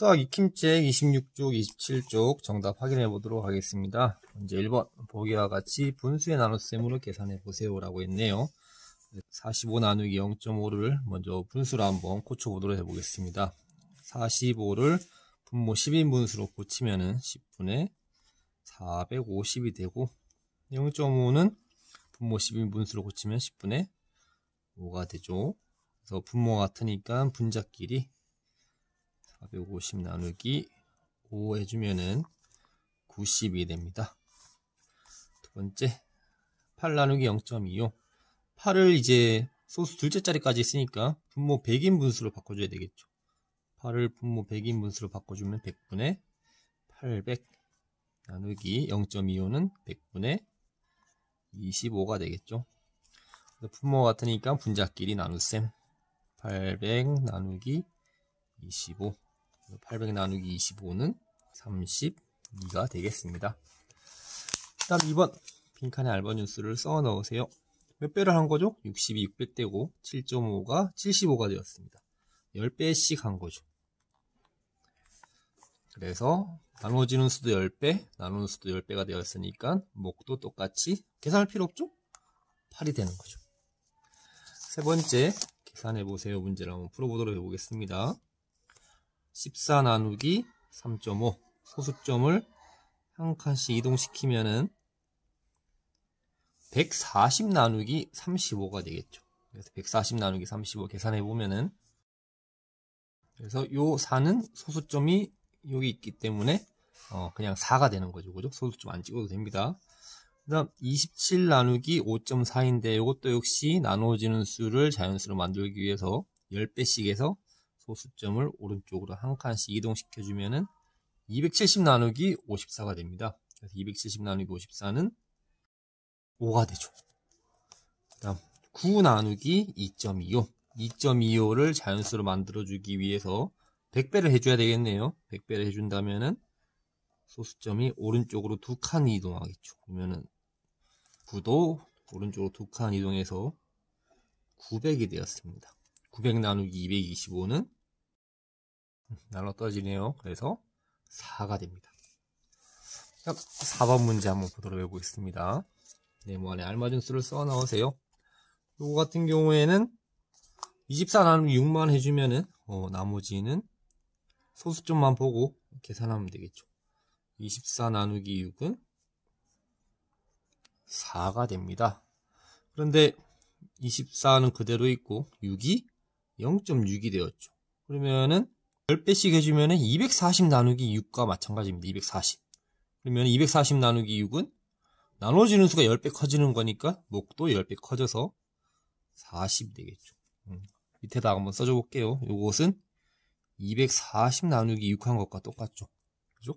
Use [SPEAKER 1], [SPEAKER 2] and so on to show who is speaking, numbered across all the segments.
[SPEAKER 1] 수학 익힘책 26쪽, 27쪽 정답 확인해 보도록 하겠습니다. 이제 1번 보기와 같이 분수의 나눗셈으로 계산해 보세요 라고 했네요. 45 나누기 0.5를 먼저 분수로 한번 고쳐보도록 해보겠습니다. 45를 분모 10인분수로 고치면은 10분의 450이 되고 0.5는 분모 10인분수로 고치면 10분의 5가 되죠. 그래서 분모가 같으니까 분자끼리 450 나누기 5 해주면은 90이 됩니다. 두 번째 8 나누기 0.25 8을 이제 소수 둘째 자리까지 있으니까 분모 100인 분수로 바꿔줘야 되겠죠. 8을 분모 100인 분수로 바꿔주면 100분의 800 나누기 0.25는 100분의 25가 되겠죠. 분모가 같으니까 분자끼리 나눗셈 800 나누기 25 800 나누기 25는 32가 되겠습니다. 그 다음 2번 빈칸에 알맞은 수를 써 넣으세요. 몇 배를 한 거죠? 60이 600 되고 7.5가 75가 되었습니다. 10배씩 한 거죠. 그래서 나눠지는 수도 10배, 나누는 수도 10배가 되었으니까 목도 똑같이 계산할 필요 없죠? 8이 되는 거죠. 세 번째 계산해보세요 문제를 한번 풀어보도록 해보겠습니다. 14 나누기 3.5 소수점을 한 칸씩 이동시키면은 140 나누기 35가 되겠죠. 그래서 140 나누기 35 계산해보면은 그래서 요 4는 소수점이 여기 있기 때문에 그냥 4가 되는 거죠. 그죠? 소수점 안 찍어도 됩니다. 그 다음 27 나누기 5.4인데 이것도 역시 나누어지는 수를 자연수로 만들기 위해서 10배씩 해서 소수점을 오른쪽으로 한 칸씩 이동시켜주면은 270 나누기 54가 됩니다. 그래서 270 나누기 54는 5가 되죠. 그 다음 9 나누기 2.25 2.25를 자연수로 만들어주기 위해서 100배를 해줘야 되겠네요. 100배를 해준다면은 소수점이 오른쪽으로 두 칸 이동하겠죠. 그러면은 9도 오른쪽으로 두 칸 이동해서 900이 되었습니다. 900 나누기 225는 나눠 떨어지네요. 그래서 4가 됩니다. 4번 문제 한번 보도록 해보겠습니다. 네모 안에 알맞은 수를 써 넣으세요. 요거 같은 경우에는 24 나누기 6만 해주면은 나머지는 소수점만 보고 계산하면 되겠죠. 24 나누기 6은 4가 됩니다. 그런데 24는 그대로 있고 6이 0.6이 되었죠. 그러면은 10배씩 해주면은 240 나누기 6과 마찬가지입니다. 240. 그러면 240 나누기 6은 나눠지는 수가 10배 커지는 거니까 목도 10배 커져서 40이 되겠죠. 밑에다가 한번 써줘 볼게요. 요것은 240 나누기 6 한 것과 똑같죠. 그죠?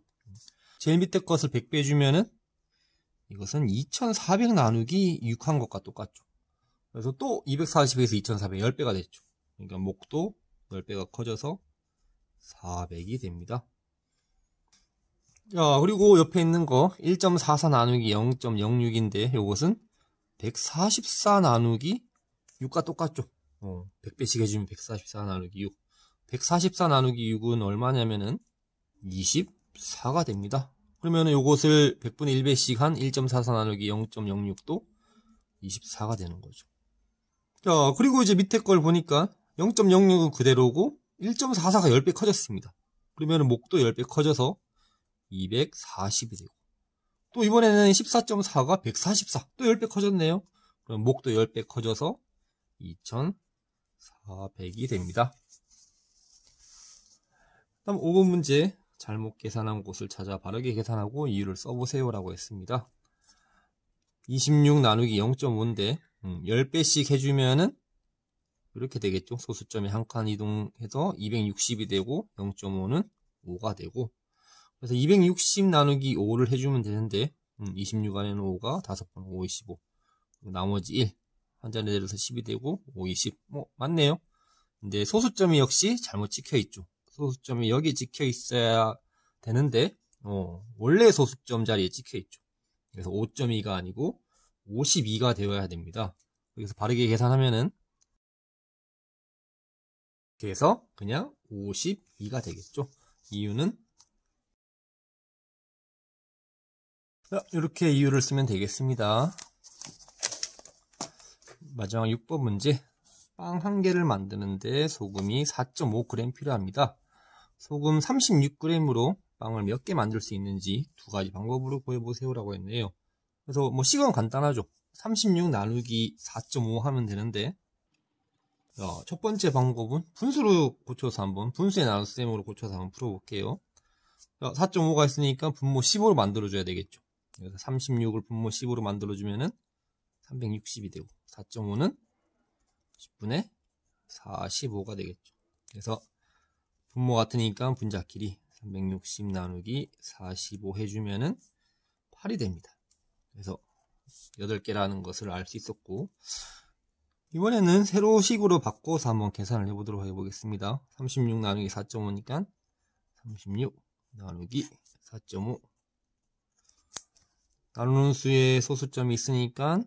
[SPEAKER 1] 제일 밑에 것을 100배 해주면은 이것은 2400 나누기 6 한 것과 똑같죠. 그래서 또 240에서 2400, 10배가 됐죠. 그러니까 목도 10배가 커져서 400이 됩니다. 자, 그리고 옆에 있는 거 1.44 나누기 0.06인데 이것은 144 나누기 6과 똑같죠. 100배씩 해주면 144 나누기 6. 144 나누기 6은 얼마냐면은 24가 됩니다. 그러면 이것을 100분의 1배씩 한 1.44 나누기 0.06도 24가 되는 거죠. 자, 그리고 이제 밑에 걸 보니까 0.06은 그대로고 1.44가 10배 커졌습니다. 그러면 목도 10배 커져서 240이 되고 또 이번에는 14.4가 144, 또 10배 커졌네요. 그럼 목도 10배 커져서 2400이 됩니다. 다음 5번 문제 잘못 계산한 곳을 찾아 바르게 계산하고 이유를 써보세요 라고 했습니다. 26 나누기 0.5인데 10배씩 해주면은 이렇게 되겠죠. 소수점이 한 칸 이동해서 260이 되고 0.5는 5가 되고 그래서 260 나누기 5를 해주면 되는데 26 안에는 5가 5번 5, 25 나머지 1 한 자리 내려서 10이 되고 5, 20 맞네요. 근데 소수점이 역시 잘못 찍혀있죠. 소수점이 여기 찍혀 있어야 되는데 원래 소수점 자리에 찍혀 있죠. 그래서 5.2가 아니고 52가 되어야 됩니다. 여기서 바르게 계산하면은 그래서 그냥 52가 되겠죠. 이유는 이렇게 이유를 쓰면 되겠습니다. 마지막 6번 문제. 빵 1개를 만드는데 소금이 4.5g 필요합니다. 소금 36g으로 빵을 몇 개 만들 수 있는지 두 가지 방법으로 구해보세요 라고 했네요. 그래서 뭐 식은 간단하죠. 36 나누기 4.5 하면 되는데, 첫 번째 방법은 분수로 고쳐서 한번, 분수의 나눗셈으로 고쳐서 한번 풀어볼게요. 4.5가 있으니까 분모 15로 만들어줘야 되겠죠. 그래서 36을 분모 15로 만들어주면은 360이 되고, 4.5는 10분의 45가 되겠죠. 그래서 분모 같으니까 분자끼리 360 나누기 45 해주면은 8이 됩니다. 그래서 8개라는 것을 알 수 있었고, 이번에는 세로 식으로 바꿔서 한번 계산을 해보도록 해보겠습니다. 36 나누기 4.5니까 36 나누기 4.5, 나누는 수에 소수점이 있으니까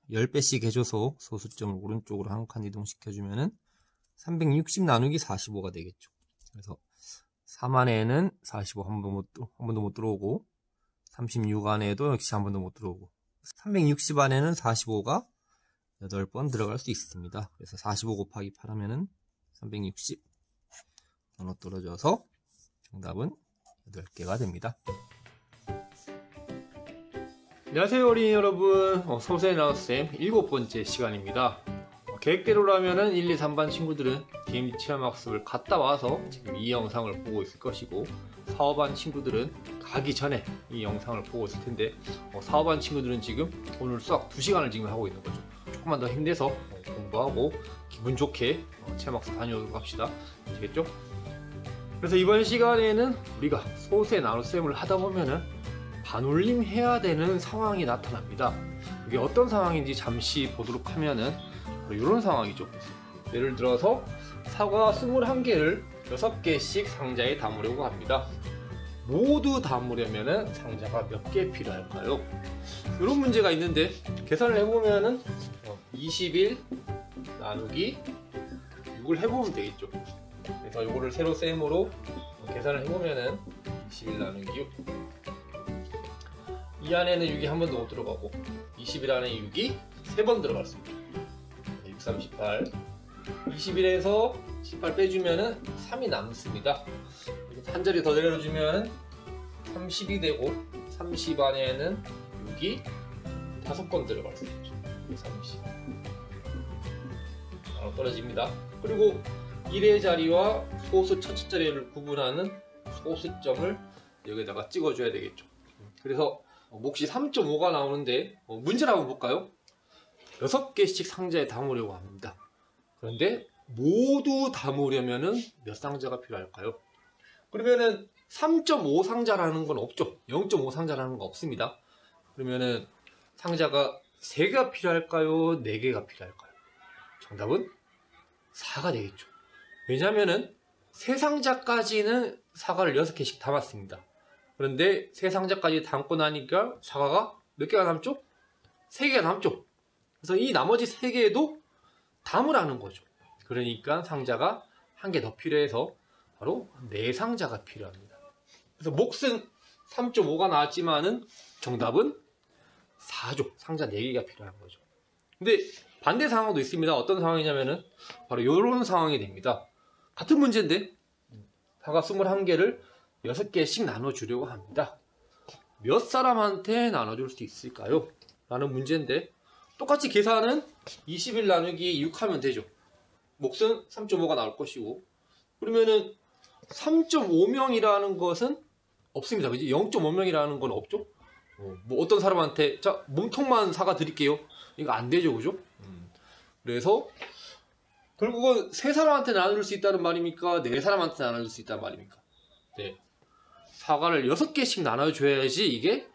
[SPEAKER 1] 10배씩 해줘서 소수점을 오른쪽으로 한 칸 이동시켜주면은 360 나누기 45가 되겠죠. 그래서 3 안에는 45 한 번도 못 들어오고, 36 안에도 역시 한 번도 못 들어오고, 360 안에는 45가 8번 들어갈 수 있습니다. 그래서 45 곱하기 8 하면은 360 나눠 떨어져서 정답은 8개가 됩니다. 안녕하세요 어린이 여러분, 소수의 나눗셈 7번째 시간입니다. 계획대로라면은 1, 2, 3반 친구들은 DMG 체험학습을 갔다 와서 지금 이 영상을 보고 있을 것이고, 4, 5반 친구들은 가기 전에 이 영상을 보고 있을 텐데, 4, 5반 친구들은 지금 오늘 수학 2시간을 지금 하고 있는 거죠. 조금만 더 힘내서 공부하고 기분 좋게 체험학습 다녀오도록 합시다. 아시겠죠? 그래서 이번 시간에는 우리가 소수의 나눗셈을 하다 보면은 반올림 해야 되는 상황이 나타납니다. 이게 어떤 상황인지 잠시 보도록 하면은 이런 상황이죠. 예를 들어서 사과 21개를 6개씩 상자에 담으려고 합니다. 모두 담으려면 상자가 몇 개 필요할까요? 이런 문제가 있는데 계산을 해보면은 21 나누기 6을 해보면 되겠죠. 그래서 이거를 세로 셈으로 계산을 해보면은 21 나누기 6, 이 안에는 6이 한 번도 못 들어가고 21 안에 6이 3번 들어갈 수 있습니다. 6, 3, 18. 21에서 18 빼주면은 3이 남습니다. 한 자리 더 내려주면 30이 되고, 30 안에는 6이 5번 들어갈 수 있죠. 30 떨어집니다. 그리고 1의 자리와 소수 첫째 자리를 구분하는 소수점을 여기다가 찍어줘야 되겠죠. 그래서 몫이 3.5가 나오는데 문제를 한번 볼까요? 6개씩 상자에 담으려고 합니다. 그런데 모두 담으려면은 몇 상자가 필요할까요? 그러면은 3.5 상자라는 건 없죠. 0.5 상자라는 건 없습니다. 그러면은 상자가 3개가 필요할까요? 4개가 필요할까요? 정답은 4가 되겠죠. 왜냐면은 3상자까지는 사과를 6개씩 담았습니다. 그런데 3상자까지 담고 나니까 사과가 몇 개가 남죠? 3개가 남죠. 그래서 이 나머지 3개도 담으라는 거죠. 그러니까 상자가 한 개 더 필요해서 바로 4상자가 필요합니다. 그래서 몫은 3.5가 나왔지만은 정답은 4죠. 상자 4개가 필요한 거죠. 근데 반대 상황도 있습니다. 어떤 상황이냐면은 바로 이런 상황이 됩니다. 같은 문제인데 사과 21개를 6개씩 나눠주려고 합니다. 몇 사람한테 나눠줄 수 있을까요? 라는 문제인데, 똑같이 계산은 21 나누기 6 하면 되죠. 몫은 3.5가 나올 것이고, 그러면은 3.5명이라는 것은 없습니다. 그지? 0.5명이라는 건 없죠? 뭐 어떤 사람한테 자 몸통만 사과 드릴게요. 이거 안 되죠, 그죠? 그래서 결국은 3사람한테 나눠줄 수 있다는 말입니까? 4사람한테 나눠줄 수 있다는 말입니까? 네. 사과를 6개씩 나눠줘야지 이게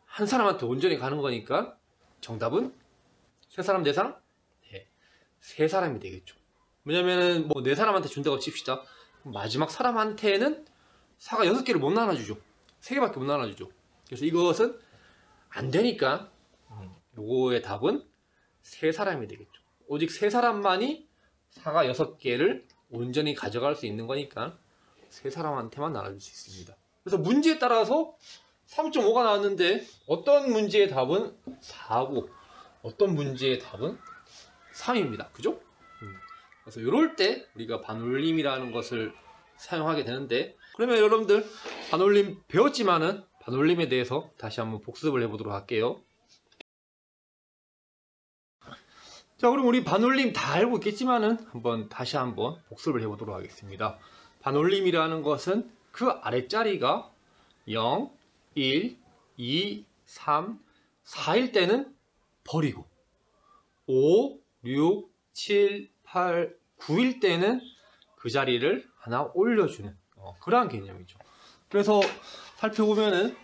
[SPEAKER 1] 한 사람한테 온전히 가는 거니까 정답은 3사람, 4사람? 네. 3사람이 되겠죠. 왜냐면은 뭐 4사람한테 준다고 칩시다. 마지막 사람한테는 사과 6개를 못 나눠주죠. 3개밖에 못 나눠주죠. 그래서 이것은 안 되니까 요거의 답은 3사람이 되겠죠. 오직 3사람만이 사과 6개를 온전히 가져갈 수 있는 거니까 세 사람한테만 나눠줄 수 있습니다. 그래서 문제에 따라서 3.5가 나왔는데 어떤 문제의 답은 4고 어떤 문제의 답은 3입니다. 그죠? 그래서 이럴 때 우리가 반올림이라는 것을 사용하게 되는데, 그러면 여러분들 반올림 배웠지만은 반올림에 대해서 다시 한번 복습을 해보도록 할게요. 자, 그럼 우리 반올림 다 알고 있겠지만은 다시 한번 복습을 해보도록 하겠습니다. 반올림이라는 것은 그 아랫자리가 0, 1, 2, 3, 4일 때는 버리고 5, 6, 7, 8, 9일 때는 그 자리를 하나 올려주는 그러한 개념이죠. 그래서 살펴보면은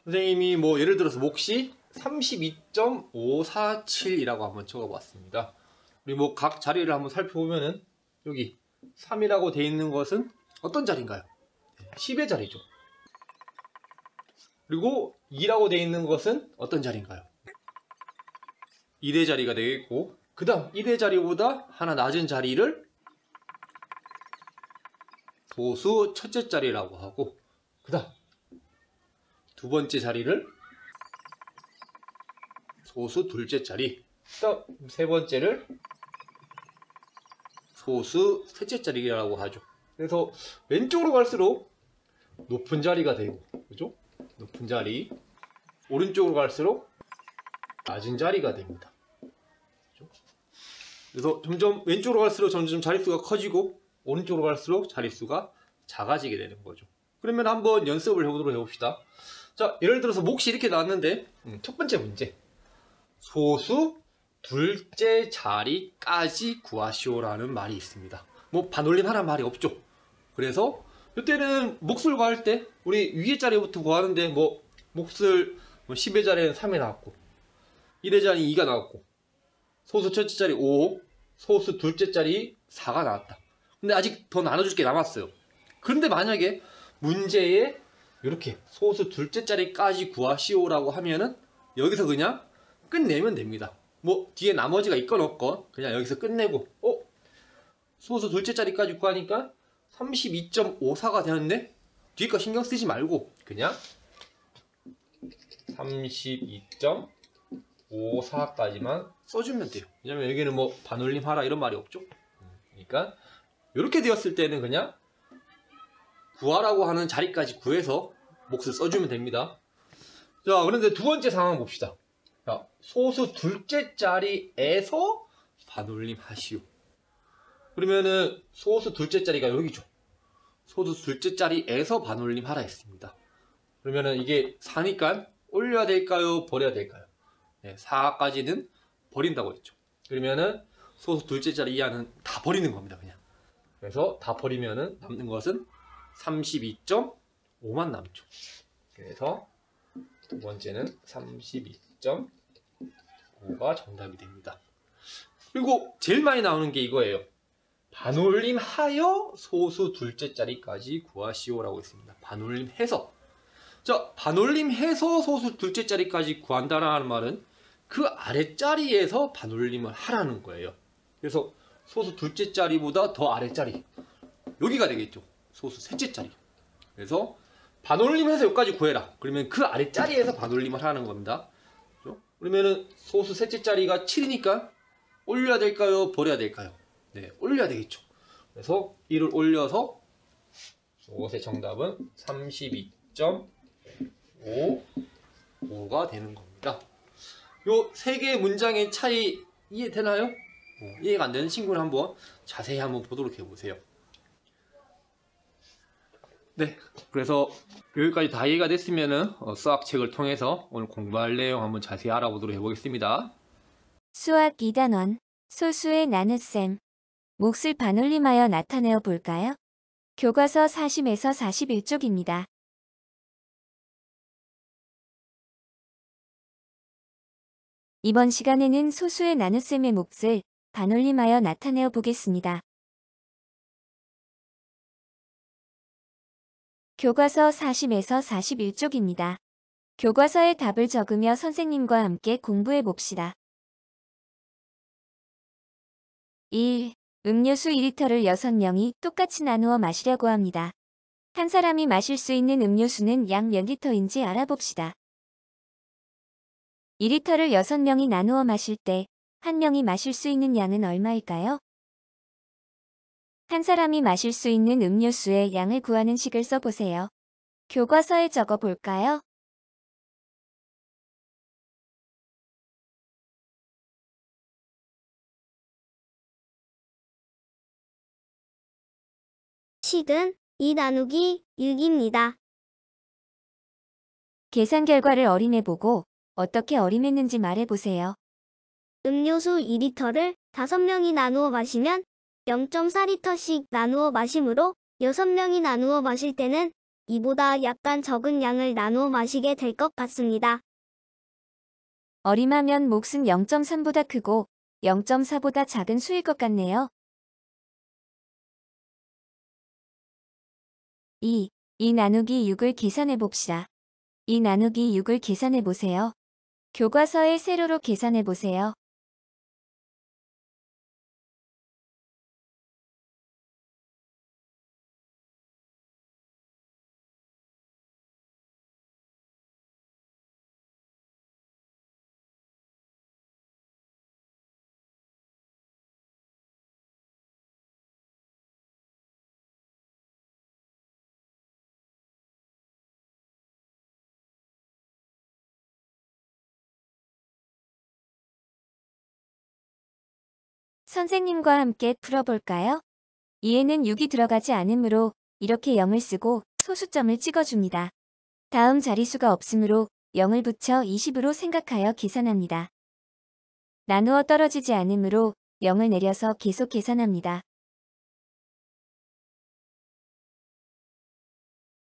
[SPEAKER 1] 선생님이 뭐 예를 들어서 몫이 32.547이라고 한번 적어봤습니다. 우리 뭐 각 자리를 한번 살펴보면은 여기 3이라고 되어 있는 것은 어떤 자리인가요? 10의 자리죠. 그리고 2라고 되어 있는 것은 어떤 자리인가요? 1의 자리가 되겠고, 그 다음 1의 자리보다 하나 낮은 자리를 소수 첫째 자리라고 하고, 그 다음 두 번째 자리를 소수 둘째 자리, 그 다음 세 번째를 소수 셋째 자리라고 하죠. 그래서 왼쪽으로 갈수록 높은 자리가 되고, 그죠? 높은 자리. 오른쪽으로 갈수록 낮은 자리가 됩니다. 그죠? 그래서 점점 왼쪽으로 갈수록 점점 자릿수가 커지고 오른쪽으로 갈수록 자릿수가 작아지게 되는 거죠. 그러면 한번 연습을 해보도록 해봅시다. 자, 예를 들어서 몫이 이렇게 나왔는데 첫 번째 문제, 소수 둘째 자리까지 구하시오라는 말이 있습니다. 뭐 반올림 하라는 말이 없죠. 그래서 이때는 몫을 구할 때 우리 위의 자리부터 구하는데 뭐 몫을 10의 자리에는 3이 나왔고 1의 자리 2가 나왔고 소수 첫째 자리 5, 소수 둘째 자리 4가 나왔다. 근데 아직 더 나눠줄 게 남았어요. 그런데 만약에 문제에 이렇게 소수 둘째 자리까지 구하시오라고 하면은 여기서 그냥 끝내면 됩니다. 뭐 뒤에 나머지가 있건 없건 그냥 여기서 끝내고, 소수 둘째 자리까지 구하니까 32.54가 되는데 뒤에 거 신경 쓰지 말고 그냥 32.54까지만 써주면 돼요. 왜냐면 여기는 뭐 반올림 하라 이런 말이 없죠. 그러니까 이렇게 되었을 때는 그냥 구하라고 하는 자리까지 구해서 몫을 써주면 됩니다. 자, 그런데 두 번째 상황 봅시다. 자, 소수 둘째 자리에서 반올림 하시오. 그러면은 소수 둘째 자리가 여기죠. 소수 둘째 자리에서 반올림 하라 했습니다. 그러면은 이게 4니까 올려야 될까요? 버려야 될까요? 네, 4까지는 버린다고 했죠. 그러면은 소수 둘째 자리 이하는 다 버리는 겁니다, 그냥. 그래서 다 버리면은 남는 것은 32.5만 남죠. 그래서 두 번째는 32.5가 정답이 됩니다. 그리고 제일 많이 나오는 게 이거예요. 반올림 하여 소수 둘째 자리까지 구하시오라고 했습니다. 반올림 해서. 자, 반올림 해서 소수 둘째 자리까지 구한다라는 말은 그 아랫자리에서 반올림을 하라는 거예요. 그래서 소수 둘째 자리보다 더 아랫자리, 여기가 되겠죠. 소수 셋째 자리. 그래서 반올림해서 여기까지 구해라. 그러면 그 아랫자리에서 반올림을 하는 겁니다. 그렇죠? 그러면은 소수 셋째 자리가 7이니까 올려야 될까요? 버려야 될까요? 네, 올려야 되겠죠. 그래서 1을 올려서 이것의 정답은 32.55가 되는 겁니다. 요 세 개의 문장의 차이 이해되나요? 이해가 안 되는 친구를 한번 자세히 한번 보도록 해보세요. 네, 그래서 여기까지 다 이해가 됐으면은 수학책을 통해서 오늘 공부할 내용 한번 자세히 알아보도록 해보겠습니다.
[SPEAKER 2] 수학 2단원 소수의 나눗셈. 몫을 반올림하여 나타내어 볼까요? 교과서 40에서 41쪽입니다. 이번 시간에는 소수의 나눗셈의 몫을 반올림하여 나타내어 보겠습니다. 교과서 40에서 41쪽입니다. 교과서의 답을 적으며 선생님과 함께 공부해 봅시다. 1. 음료수 2리터를 6명이 똑같이 나누어 마시려고 합니다. 한 사람이 마실 수 있는 음료수는 약 몇 리터인지 알아봅시다. 2리터를 6명이 나누어 마실 때 한 명이 마실 수 있는 양은 얼마일까요? 한 사람이 마실 수 있는 음료수의 양을 구하는 식을 써보세요. 교과서에 적어 볼까요?
[SPEAKER 3] 식은 2 나누기 6입니다.
[SPEAKER 2] 계산 결과를 어림해보고 어떻게 어림했는지 말해보세요.
[SPEAKER 3] 음료수 2리터를 5명이 나누어 마시면 0.4리터씩 나누어 마시므로 6명이 나누어 마실 때는 이보다 약간 적은 양을 나누어 마시게 될 것 같습니다.
[SPEAKER 2] 어림하면 몫은 0.3보다 크고 0.4보다 작은 수일 것 같네요. 2 나누기 6을 계산해 봅시다. 2 나누기 6을 계산해 보세요. 교과서에 세로로 계산해 보세요. 선생님과 함께 풀어볼까요? 2에는 6이 들어가지 않으므로 이렇게 0을 쓰고 소수점을 찍어줍니다. 다음 자리수가 없으므로 0을 붙여 20으로 생각하여 계산합니다. 나누어 떨어지지 않으므로 0을 내려서 계속 계산합니다.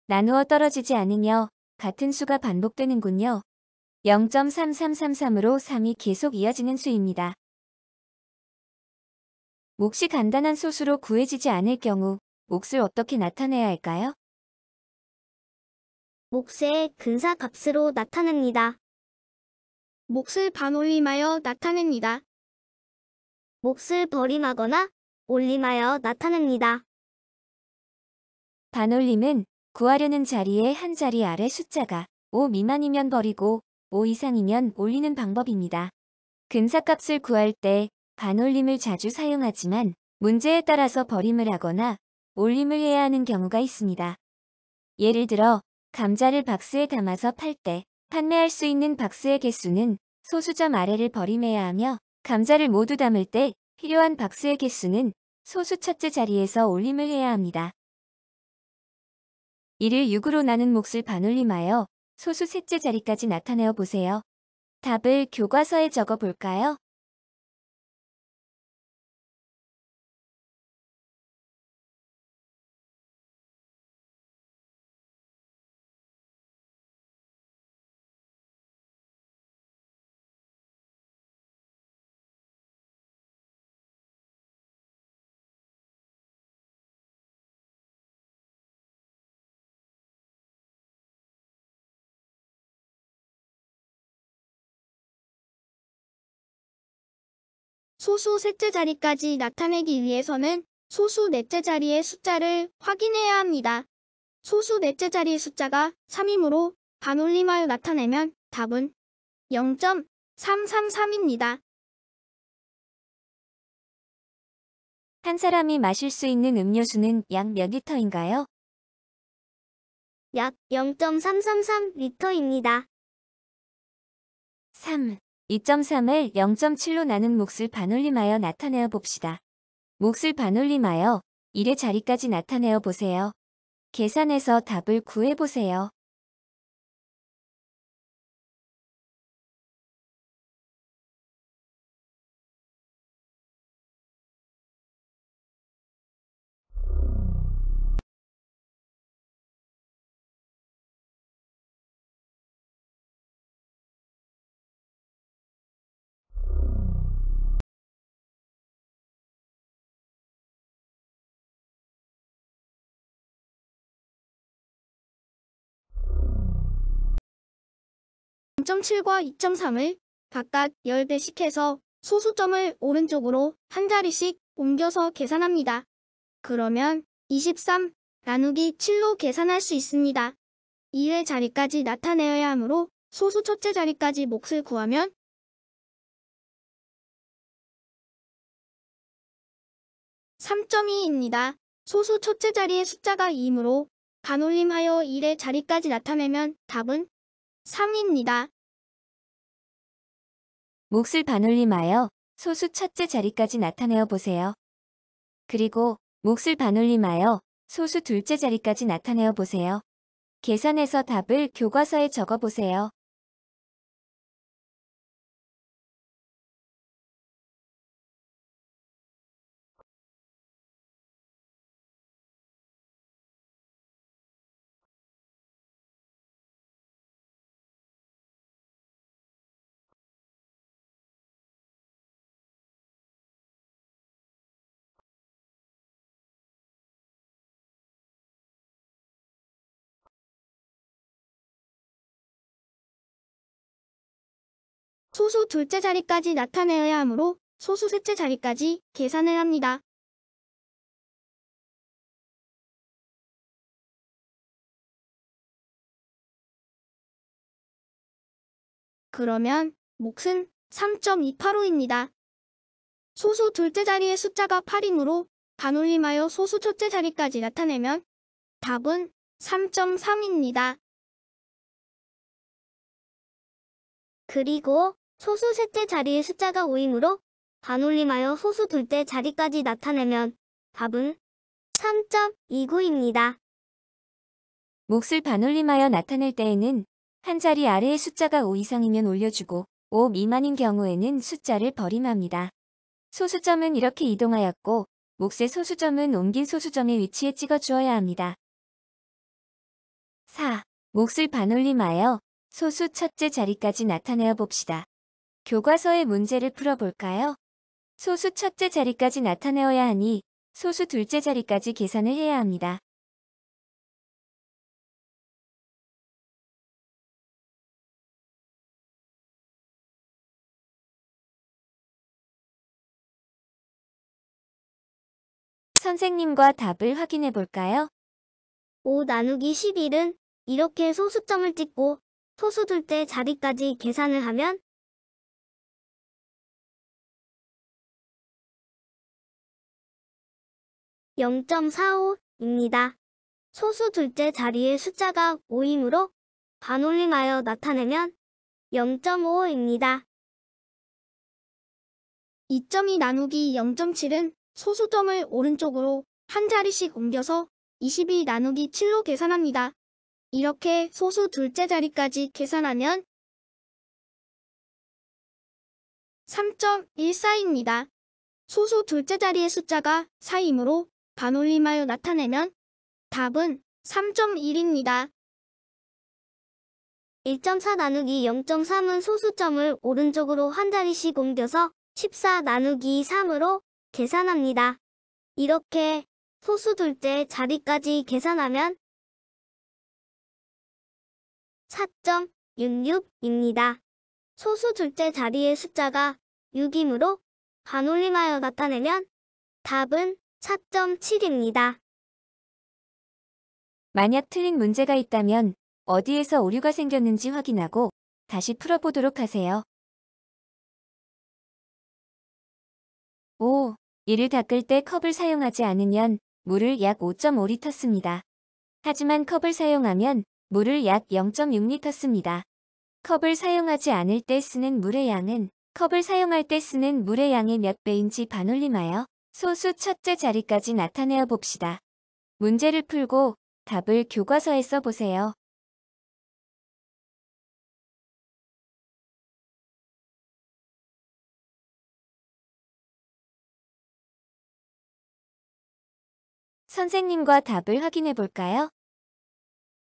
[SPEAKER 2] 나누어 떨어지지 않으며 같은 수가 반복되는군요. 0.3333으로 3이 계속 이어지는 수입니다. 몫이 간단한 소수로 구해지지 않을 경우 몫을 어떻게 나타내야 할까요?
[SPEAKER 3] 몫의 근사값으로 나타냅니다.
[SPEAKER 4] 몫을 반올림하여 나타냅니다.
[SPEAKER 3] 몫을 버림하거나 올림하여 나타냅니다.
[SPEAKER 2] 반올림은 구하려는 자리의 한 자리 아래 숫자가 5 미만이면 버리고 5 이상이면 올리는 방법입니다. 근사값을 구할 때 반올림을 자주 사용하지만 문제에 따라서 버림을 하거나 올림을 해야 하는 경우가 있습니다. 예를 들어 감자를 박스에 담아서 팔 때 판매할 수 있는 박스의 개수는 소수점 아래를 버림해야 하며 감자를 모두 담을 때 필요한 박스의 개수는 소수 첫째 자리에서 올림을 해야 합니다. 이를 6으로 나눈 몫을 반올림하여 소수 셋째 자리까지 나타내어 보세요. 답을 교과서에 적어 볼까요?
[SPEAKER 4] 소수 셋째 자리까지 나타내기 위해서는 소수 넷째 자리의 숫자를 확인해야 합니다. 소수 넷째 자리의 숫자가 3이므로 반올림하여 나타내면 답은 0.333입니다.
[SPEAKER 2] 한 사람이 마실 수 있는 음료수는 약 몇 리터인가요?
[SPEAKER 3] 약 0.333리터입니다.
[SPEAKER 2] 3. 2.3을 0.7로 나눈 몫을 반올림하여 나타내어 봅시다. 몫을 반올림하여 1의 자리까지 나타내어 보세요. 계산해서 답을 구해 보세요.
[SPEAKER 4] 점 0.7과 2.3을 각각 10배씩 해서 소수점을 오른쪽으로 한 자리씩 옮겨서 계산합니다. 그러면 23, 나누기 7로 계산할 수 있습니다. 2의 자리까지 나타내어야 하므로 소수 첫째 자리까지 몫을 구하면 3.2입니다. 소수 첫째 자리의 숫자가 2이므로 반올림하여 1의 자리까지 나타내면 답은 3입니다.
[SPEAKER 2] 몫을 반올림하여 소수 첫째 자리까지 나타내어 보세요. 그리고 몫을 반올림하여 소수 둘째 자리까지 나타내어 보세요. 계산해서 답을 교과서에 적어 보세요.
[SPEAKER 4] 소수 둘째 자리까지 나타내어야 하므로 소수 셋째 자리까지 계산을 합니다. 그러면 몫은 3.285입니다. 소수 둘째 자리의 숫자가 8이므로 반올림하여 소수 첫째 자리까지 나타내면 답은 3.3입니다.
[SPEAKER 3] 그리고 소수 셋째 자리의 숫자가 5이므로 반올림하여 소수 둘째 자리까지 나타내면 답은 3.29입니다.
[SPEAKER 2] 몫을 반올림하여 나타낼 때에는 한 자리 아래의 숫자가 5 이상이면 올려주고 5 미만인 경우에는 숫자를 버림합니다. 소수점은 이렇게 이동하였고 몫의 소수점은 옮긴 소수점의 위치에 찍어 주어야 합니다. 4. 몫을 반올림하여 소수 첫째 자리까지 나타내어 봅시다. 교과서의 문제를 풀어볼까요? 소수 첫째 자리까지 나타내어야 하니 소수 둘째 자리까지 계산을 해야 합니다. 선생님과 답을 확인해 볼까요?
[SPEAKER 3] 5 나누기 11은 이렇게 소수점을 찍고 소수 둘째 자리까지 계산을 하면 0.45입니다. 소수 둘째 자리의 숫자가 5이므로 반올림하여 나타내면 0.5입니다.
[SPEAKER 4] 2.2 나누기 0.7은 소수점을 오른쪽으로 한 자리씩 옮겨서 22 나누기 7로 계산합니다. 이렇게 소수 둘째 자리까지 계산하면 3.14입니다. 소수 둘째 자리의 숫자가 4이므로 반올림하여 나타내면 답은 3.1입니다.
[SPEAKER 3] 1.4 나누기 0.3은 소수점을 오른쪽으로 한 자리씩 옮겨서 14 나누기 3으로 계산합니다. 이렇게 소수 둘째 자리까지 계산하면 4.66입니다. 소수 둘째 자리의 숫자가 6이므로 반올림하여 나타내면 답은 4.7입니다.
[SPEAKER 2] 만약 틀린 문제가 있다면 어디에서 오류가 생겼는지 확인하고 다시 풀어보도록 하세요. 5. 이를 닦을 때 컵을 사용하지 않으면 물을 약 5.5리터 씁니다. 하지만 컵을 사용하면 물을 약 0.6리터 씁니다. 컵을 사용하지 않을 때 쓰는 물의 양은 컵을 사용할 때 쓰는 물의 양의 몇 배인지 반올림하여 소수 첫째 자리까지 나타내어 봅시다. 문제를 풀고 답을 교과서에 써보세요. 선생님과 답을 확인해 볼까요?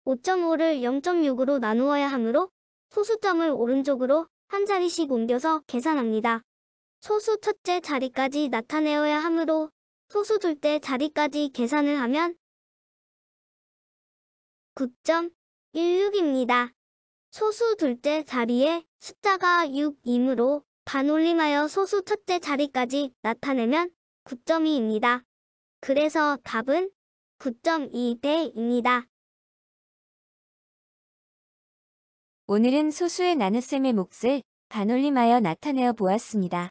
[SPEAKER 3] 5.5를 0.6으로 나누어야 하므로 소수점을 오른쪽으로 한 자리씩 옮겨서 계산합니다. 소수 첫째 자리까지 나타내어야 하므로 소수 둘째 자리까지 계산을 하면 9.16입니다. 소수 둘째 자리에 숫자가 6이므로 반올림하여 소수 첫째 자리까지 나타내면 9.2입니다. 그래서 답은 9.2배입니다.
[SPEAKER 2] 오늘은 소수의 나눗셈의 몫을 반올림하여 나타내어 보았습니다.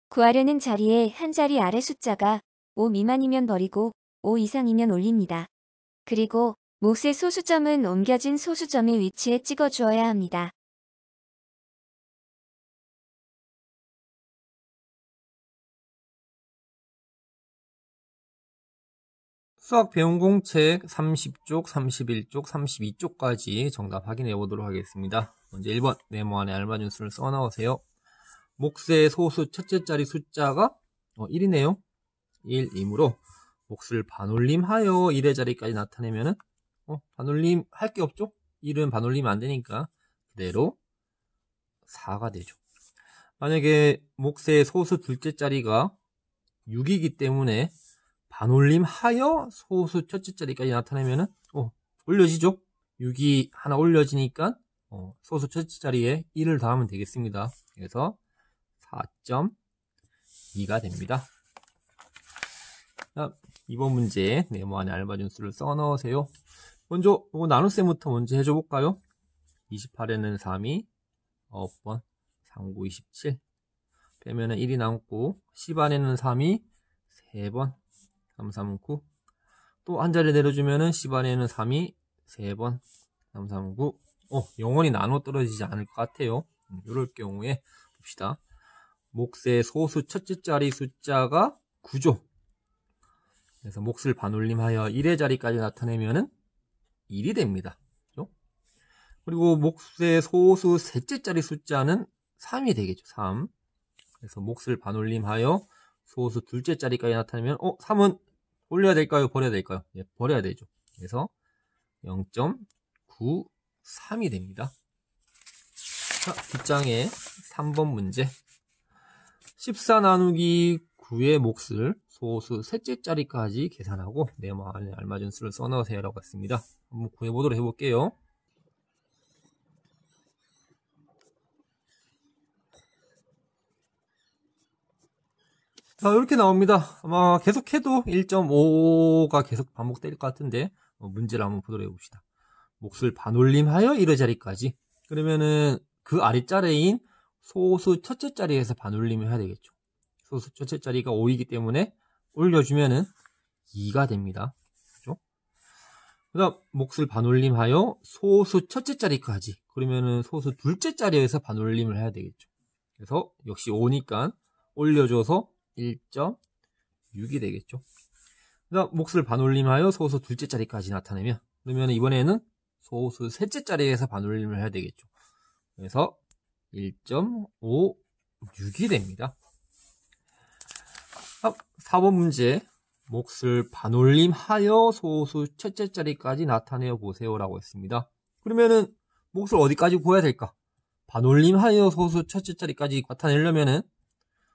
[SPEAKER 2] 구하려는 자리에 한 자리 아래 숫자가 5 미만이면 버리고 5 이상이면 올립니다. 그리고 몫의 소수점은 옮겨진 소수점의 위치에 찍어 주어야 합니다.
[SPEAKER 1] 수학 배운 공책 30쪽, 31쪽, 32쪽까지 정답 확인해 보도록 하겠습니다. 먼저 1번 네모 안에 알맞은 수를 써 넣으세요. 몫의 소수 첫째 자리 숫자가 1이네요. 1이므로 몫을 반올림하여 1의 자리까지 나타내면은 반올림 할 게 없죠? 1은 반올림 안 되니까 그대로 4가 되죠. 만약에 몫의 소수 둘째 자리가 6이기 때문에 반올림하여 소수 첫째 자리까지 나타내면은 올려지죠? 6이 하나 올려지니까 소수 첫째 자리에 1을 더하면 되겠습니다. 그래서 4.2가 됩니다. 자, 이번 문제 네모 안에 알맞은 수를 써 넣으세요. 먼저 이거 나눗셈부터 먼저 해줘 볼까요? 28에는 3이 9번, 39, 27 빼면은 1이 남고 10 안에는 3이 3번, 3, 3, 9 또 한 자리 내려주면은 10 안에는 3이 3번, 3, 3, 9 영원히 나눠 떨어지지 않을 것 같아요. 이럴 경우에 봅시다. 몫의 소수 첫째 자리 숫자가 9죠. 그래서 몫을 반올림하여 1의 자리까지 나타내면은 1이 됩니다. 그렇죠? 그리고 몫의 소수 셋째 자리 숫자는 3이 되겠죠. 3. 그래서 몫을 반올림하여 소수 둘째 자리까지 나타내면 3은 올려야 될까요? 버려야 될까요? 예, 버려야 되죠. 그래서 0.93이 됩니다. 자, 뒷장에 3번 문제. 14 나누기 9의 몫을 소수 셋째 자리까지 계산하고 네모 안에 알맞은 수를 써 넣으세요 라고 했습니다. 한번 구해보도록 해볼게요. 자, 이렇게 나옵니다. 아마 계속해도 1.5가 계속 반복될 것 같은데 문제를 한번 보도록 해봅시다. 몫을 반올림하여 1의 자리까지. 그러면은 그 아랫자리인 소수 첫째 자리에서 반올림을 해야 되겠죠. 소수 첫째 자리가 5이기 때문에 올려주면은 2가 됩니다. 그죠? 그 다음 몫을 반올림하여 소수 첫째 자리까지. 그러면은 소수 둘째 자리에서 반올림을 해야 되겠죠. 그래서 역시 5니까 올려줘서 1.6이 되겠죠. 그 다음 몫을 반올림하여 소수 둘째 자리까지 나타내면 그러면 이번에는 소수 셋째 자리에서 반올림을 해야 되겠죠. 그래서 1.56이 됩니다. 4번 문제 몫을 반올림하여 소수 첫째 자리까지 나타내어 보세요 라고 했습니다. 그러면은 몫을 어디까지 구해야 될까? 반올림하여 소수 첫째 자리까지 나타내려면은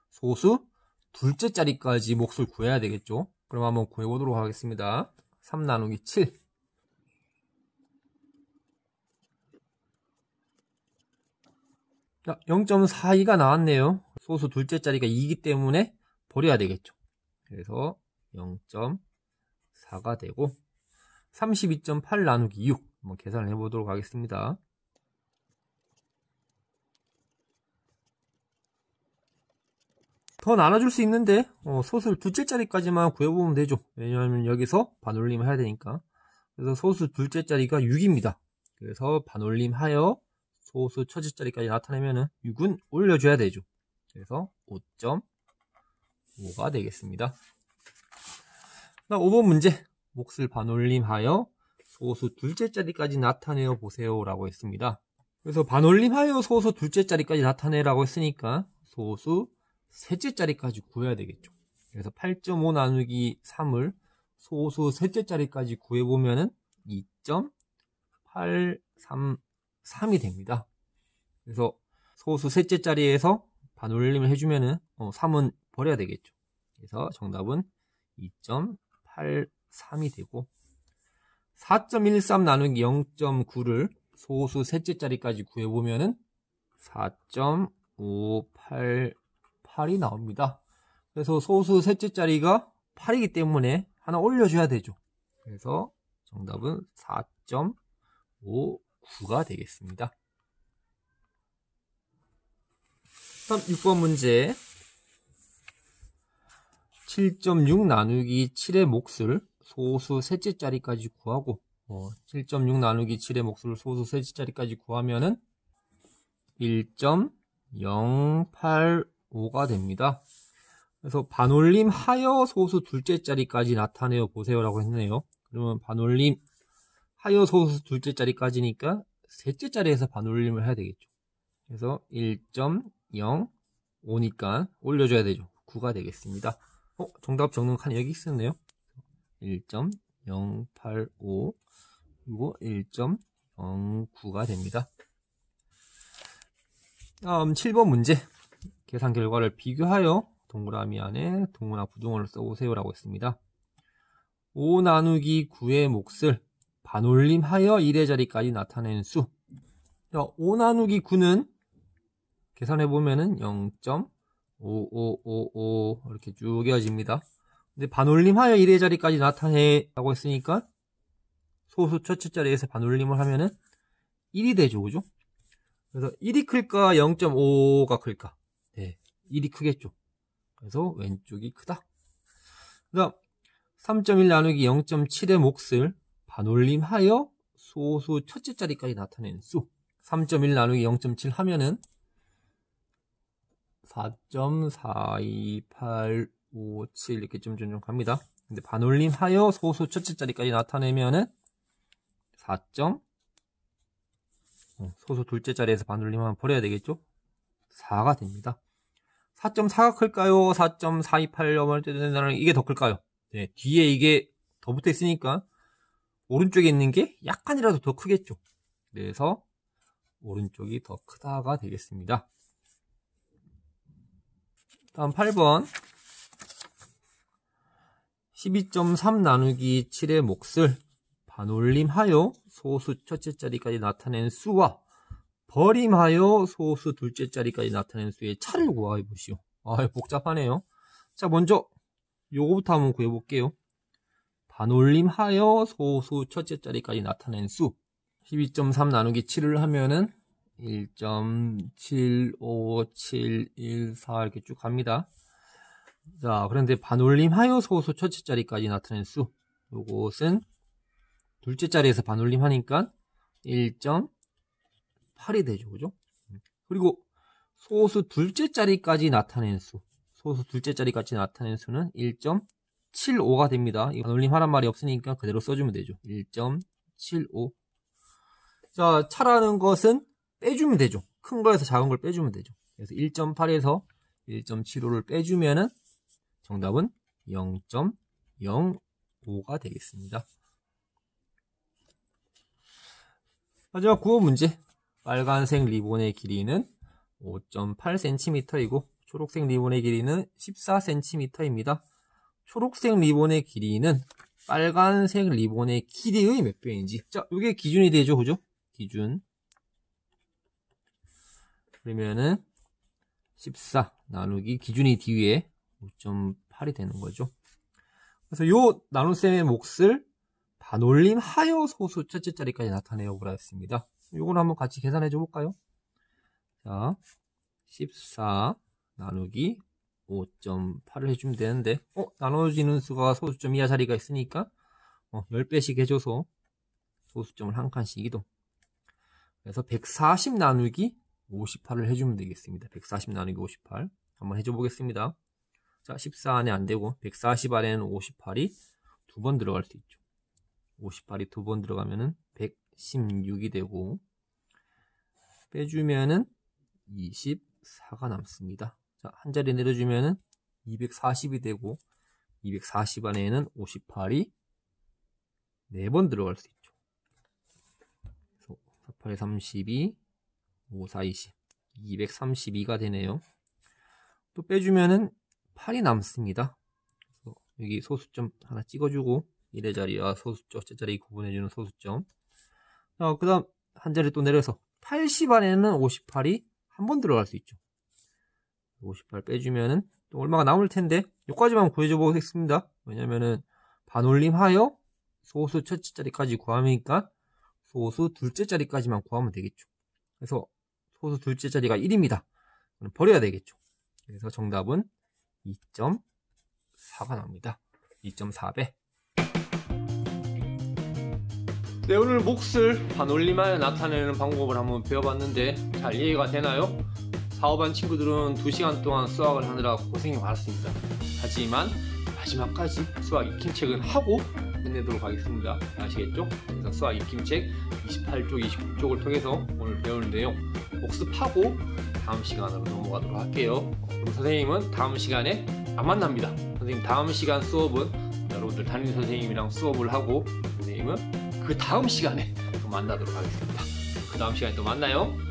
[SPEAKER 1] 소수 둘째 자리까지 몫을 구해야 되겠죠. 그럼 한번 구해보도록 하겠습니다. 3 나누기 7 자, 0.42가 나왔네요. 소수 둘째 자리가 2이기 때문에 버려야 되겠죠. 그래서 0.4가 되고 32.8 나누기 6 한번 계산을 해보도록 하겠습니다. 더 나눠줄 수 있는데 소수 둘째 자리까지만 구해보면 되죠. 왜냐하면 여기서 반올림 해야 되니까. 그래서 소수 둘째 자리가 6입니다. 그래서 반올림하여 소수 첫째 자리까지 나타내면 6은 올려줘야 되죠. 그래서 5.5가 되겠습니다. 5번 문제 몫을 반올림하여 소수 둘째 자리까지 나타내어 보세요 라고 했습니다. 그래서 반올림하여 소수 둘째 자리까지 나타내라고 했으니까 소수 셋째 자리까지 구해야 되겠죠. 그래서 8.5 나누기 3을 소수 셋째 자리까지 구해보면 2.833이 됩니다. 그래서 소수 셋째 자리에서 반올림을 해주면 3은 버려야 되겠죠. 그래서 정답은 2.83이 되고 4.13 나누기 0.9를 소수 셋째 자리까지 구해보면 4.588이 나옵니다. 그래서 소수 셋째 자리가 8이기 때문에 하나 올려줘야 되죠. 그래서 정답은 4.59가 되겠습니다. 다음 6번 문제. 7.6 나누기 7의 몫을 소수 셋째 자리까지 구하고 7.6 나누기 7의 몫을 소수 셋째 자리까지 구하면은 1.085가 됩니다. 그래서 반올림 하여 소수 둘째 자리까지 나타내어 보세요라고 했네요. 그러면 반올림 하여 소수 둘째 자리까지니까 셋째 자리에서 반올림을 해야 되겠죠. 그래서 1.05니까 올려줘야 되죠. 9가 되겠습니다. 정답 적는 칸이 여기 있었네요. 1.085 그리고 1.09가 됩니다. 다음 7번 문제. 계산 결과를 비교하여 동그라미 안에 동그나 부동어를 써보세요라고 했습니다. 5 나누기 9의 몫을 반올림하여 1의 자리까지 나타낸 수. 5 나누기 9는 계산해보면은 0.5555 이렇게 쭉 이어집니다. 근데 반올림하여 1의 자리까지 나타내라고 했으니까 소수 첫째 자리에서 반올림을 하면은 1이 되죠, 그죠? 그래서 1이 클까 0.5가 클까? 네, 1이 크겠죠. 그래서 왼쪽이 크다. 그 다음 3.1 나누기 0.7의 몫을 반올림하여 소수 첫째 자리까지 나타낸 수. 3.1 나누기 0.7 하면은 4.42857 이렇게 점점 갑니다. 근데 반올림하여 소수 첫째 자리까지 나타내면은 4. 소수 둘째 자리에서 반올림하면 버려야 되겠죠? 4가 됩니다. 4.4가 클까요? 4.428요? 이게 더 클까요? 네, 뒤에 이게 더 붙어 있으니까 오른쪽에 있는 게 약간이라도 더 크겠죠. 그래서 오른쪽이 더 크다가 되겠습니다. 다음 8번. 12.3 나누기 7의 몫을 반올림하여 소수 첫째 자리까지 나타낸 수와 버림하여 소수 둘째 자리까지 나타낸 수의 차를 구하여 보시오. 복잡하네요. 자, 먼저 요거부터 한번 구해볼게요. 반올림하여 소수 첫째 자리까지 나타낸 수. 12.3 나누기 7을 하면은 1.75714 이렇게 쭉 갑니다. 자, 그런데 반올림하여 소수 첫째 자리까지 나타낸 수. 요것은 둘째 자리에서 반올림하니까 1.8이 되죠, 그죠? 그리고 소수 둘째 자리까지 나타낸 수. 소수 둘째 자리까지 나타낸 수는 1.75가 됩니다. 이 반올림 하란 말이 없으니까 그대로 써주면 되죠. 1.75. 자, 차라는 것은 빼주면 되죠. 큰 거에서 작은 걸 빼주면 되죠. 그래서 1.8에서 1.75를 빼주면은 정답은 0.05가 되겠습니다. 마지막 9번 문제. 빨간색 리본의 길이는 5.8cm이고 초록색 리본의 길이는 14cm입니다. 초록색 리본의 길이는 빨간색 리본의 길이의 몇 배인지. 자, 이게 기준이 되죠, 그죠? 기준. 그러면은 14 나누기 기준이 뒤에 5.8이 되는 거죠. 그래서 요 나눗셈의 몫을 반올림하여 소수 첫째 자리까지 나타내어 보라 했습니다. 요걸 한번 같이 계산해 줘 볼까요? 자, 14 나누기 5.8을 해주면 되는데 나눠지는 수가 소수점 이하 자리가 있으니까 10배씩 해줘서 소수점을 한 칸씩 이동. 그래서 140 나누기 58을 해주면 되겠습니다. 140 나누기 58 한번 해줘 보겠습니다. 자, 14 안에 안되고 140 안에는 58이 두 번 들어갈 수 있죠. 58이 두 번 들어가면은 116이 되고 빼주면은 24가 남습니다. 자, 한 자리 내려주면은 240이 되고 240 안에는 58이 4번 들어갈 수 있죠. 그래서 48에 32, 54, 20, 232가 되네요. 또 빼주면은 8이 남습니다. 그래서 여기 소수점 하나 찍어주고 1의 자리와 소수점, 첫째 자리 구분해주는 소수점. 그 다음 한 자리 또 내려서 80 안에는 58이 한 번 들어갈 수 있죠. 58 빼주면은 또 얼마가 남을 텐데 여기까지만 구해줘 보겠습니다. 왜냐면은 반올림하여 소수 첫째 자리까지 구하니까 소수 둘째 자리까지만 구하면 되겠죠. 그래서 소수 둘째 자리가 1입니다. 그럼 버려야 되겠죠. 그래서 정답은 2.4가 나옵니다. 2.4배. 네, 오늘 몫을 반올림하여 나타내는 방법을 한번 배워봤는데 잘 이해가 되나요? 사업한 친구들은 2시간 동안 수학을 하느라 고생이 많았습니다. 하지만 마지막까지 수학 익힘책은 하고 끝내도록 하겠습니다. 아시겠죠? 그래서 수학 익힘책 28쪽, 29쪽을 통해서 오늘 배우는데요. 복습하고 다음 시간으로 넘어가도록 할게요. 그럼 선생님은 다음 시간에 안 만납니다. 선생님 다음 시간 수업은 여러분들 담임 선생님이랑 수업을 하고 선생님은 그 다음 시간에 또 만나도록 하겠습니다. 그 다음 시간에 또 만나요.